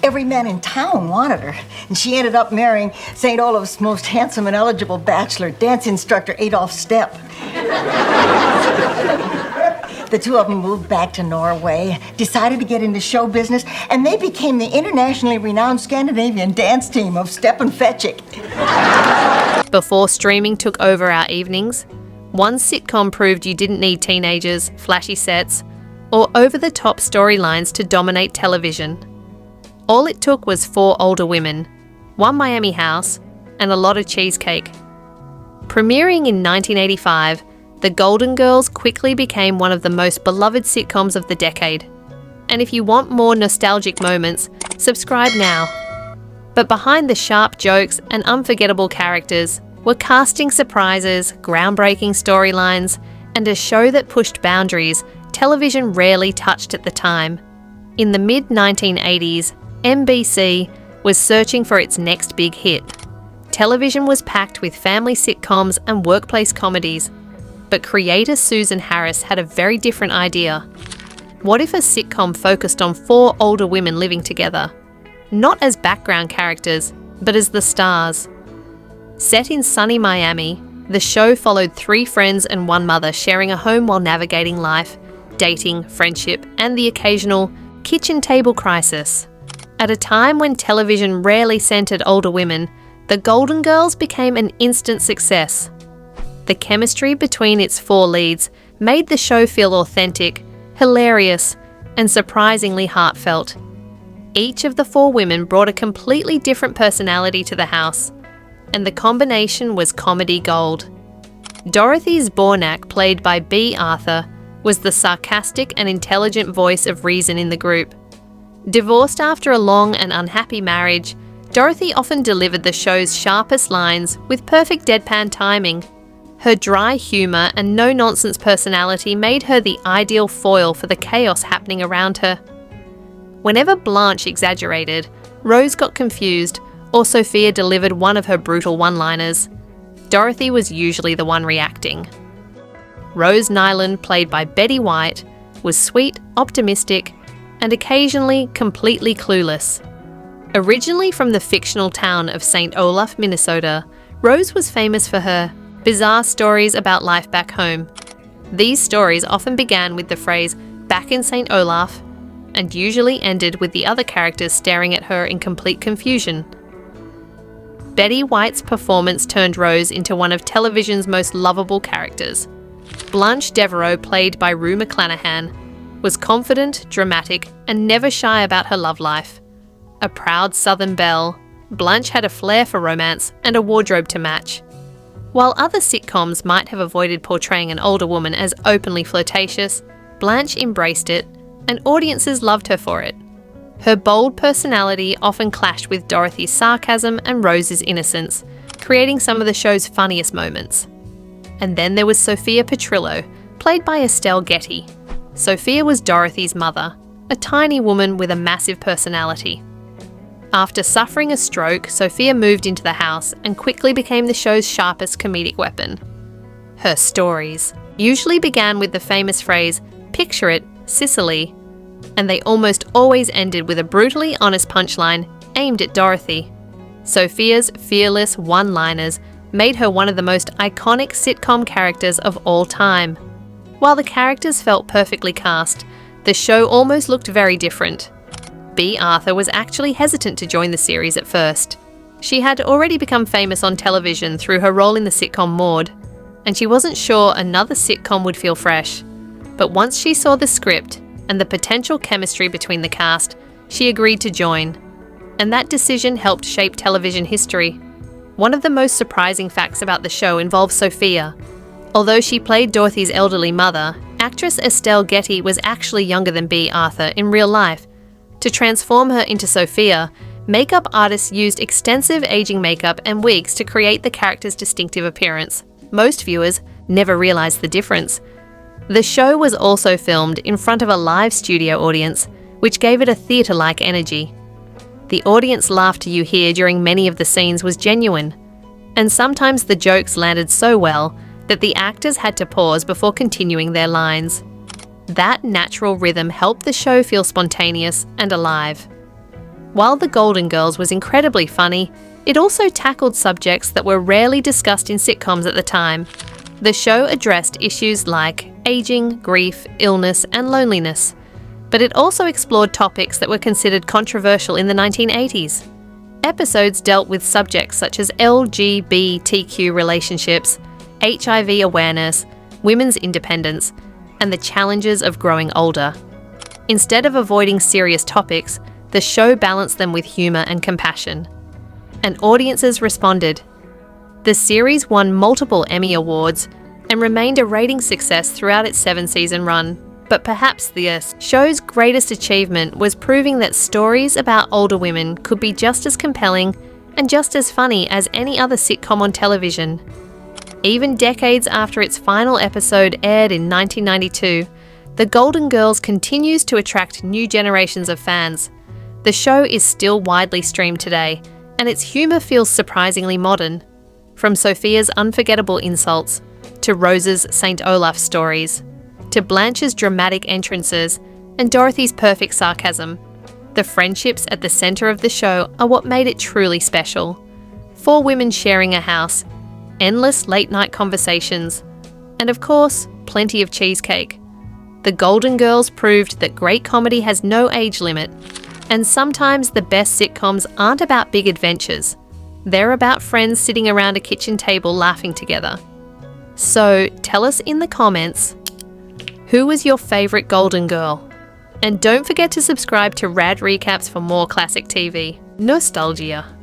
Every man in town wanted her, and she ended up marrying St. Olaf's most handsome and eligible bachelor, dance instructor Adolf Stepp. The two of them moved back to Norway, decided to get into show business, and they became the internationally renowned Scandinavian dance team of Stepp and Fetchik. Before streaming took over our evenings, one sitcom proved you didn't need teenagers, flashy sets, or over-the-top storylines to dominate television. All it took was 4 older women, 1 Miami house, and a lot of cheesecake. Premiering in 1985, The Golden Girls quickly became one of the most beloved sitcoms of the decade. And if you want more nostalgic moments, subscribe now. But behind the sharp jokes and unforgettable characters were casting surprises, groundbreaking storylines, and a show that pushed boundaries television rarely touched at the time. In the mid-1980s, NBC was searching for its next big hit. Television was packed with family sitcoms and workplace comedies, but creator Susan Harris had a very different idea. What if a sitcom focused on 4 older women living together? Not as background characters, but as the stars. Set in sunny Miami, the show followed 3 friends and 1 mother sharing a home while navigating life, dating, friendship, and the occasional kitchen table crisis. At a time when television rarely centered older women, The Golden Girls became an instant success. The chemistry between its 4 leads made the show feel authentic, hilarious, and surprisingly heartfelt. Each of the 4 women brought a completely different personality to the house, and the combination was comedy gold. Dorothy Zbornak, played by Bea Arthur, was the sarcastic and intelligent voice of reason in the group. Divorced after a long and unhappy marriage, Dorothy often delivered the show's sharpest lines with perfect deadpan timing. Her dry humour and no-nonsense personality made her the ideal foil for the chaos happening around her. Whenever Blanche exaggerated, Rose got confused, or Sophia delivered one of her brutal one-liners, Dorothy was usually the one reacting. Rose Nyland, played by Betty White, was sweet, optimistic, and occasionally completely clueless. Originally from the fictional town of St. Olaf, Minnesota, Rose was famous for her bizarre stories about life back home. These stories often began with the phrase, "back in St. Olaf," and usually ended with the other characters staring at her in complete confusion. Betty White's performance turned Rose into one of television's most lovable characters. Blanche Devereaux, played by Rue McClanahan, was confident, dramatic, and never shy about her love life. A proud Southern belle, Blanche had a flair for romance and a wardrobe to match. While other sitcoms might have avoided portraying an older woman as openly flirtatious, Blanche embraced it, and audiences loved her for it. Her bold personality often clashed with Dorothy's sarcasm and Rose's innocence, creating some of the show's funniest moments. And then there was Sophia Petrillo, played by Estelle Getty. Sophia was Dorothy's mother, a tiny woman with a massive personality. After suffering a stroke, Sophia moved into the house and quickly became the show's sharpest comedic weapon. Her stories usually began with the famous phrase, "Picture it, Sicily," and they almost always ended with a brutally honest punchline aimed at Dorothy. Sophia's fearless one-liners made her one of the most iconic sitcom characters of all time. While the characters felt perfectly cast, the show almost looked very different. Bea Arthur was actually hesitant to join the series at first. She had already become famous on television through her role in the sitcom Maude, and she wasn't sure another sitcom would feel fresh. But once she saw the script and the potential chemistry between the cast, she agreed to join. And that decision helped shape television history. One of the most surprising facts about the show involves Sophia. Although she played Dorothy's elderly mother, actress Estelle Getty was actually younger than Bea Arthur in real life. To transform her into Sophia, makeup artists used extensive aging makeup and wigs to create the character's distinctive appearance. Most viewers never realized the difference. The show was also filmed in front of a live studio audience, which gave it a theatre-like energy. The audience laughter you hear during many of the scenes was genuine, and sometimes the jokes landed so well that the actors had to pause before continuing their lines. That natural rhythm helped the show feel spontaneous and alive. While The Golden Girls was incredibly funny, it also tackled subjects that were rarely discussed in sitcoms at the time. The show addressed issues like aging, grief, illness, and loneliness, but it also explored topics that were considered controversial in the 1980s. Episodes dealt with subjects such as LGBTQ relationships, HIV awareness, women's independence, and the challenges of growing older. Instead of avoiding serious topics, the show balanced them with humour and compassion. And audiences responded. The series won multiple Emmy Awards and remained a ratings success throughout its 7-season run. But perhaps the show's greatest achievement was proving that stories about older women could be just as compelling and just as funny as any other sitcom on television. Even decades after its final episode aired in 1992, The Golden Girls continues to attract new generations of fans. The show is still widely streamed today, and its humour feels surprisingly modern. From Sophia's unforgettable insults, to Rose's St. Olaf stories, to Blanche's dramatic entrances, and Dorothy's perfect sarcasm, the friendships at the centre of the show are what made it truly special. 4 women sharing a house, endless late-night conversations, and of course, plenty of cheesecake. The Golden Girls proved that great comedy has no age limit, and sometimes the best sitcoms aren't about big adventures. They're about friends sitting around a kitchen table laughing together. So tell us in the comments, who was your favourite Golden Girl? And don't forget to subscribe to Rad Recaps for more classic TV. Nostalgia.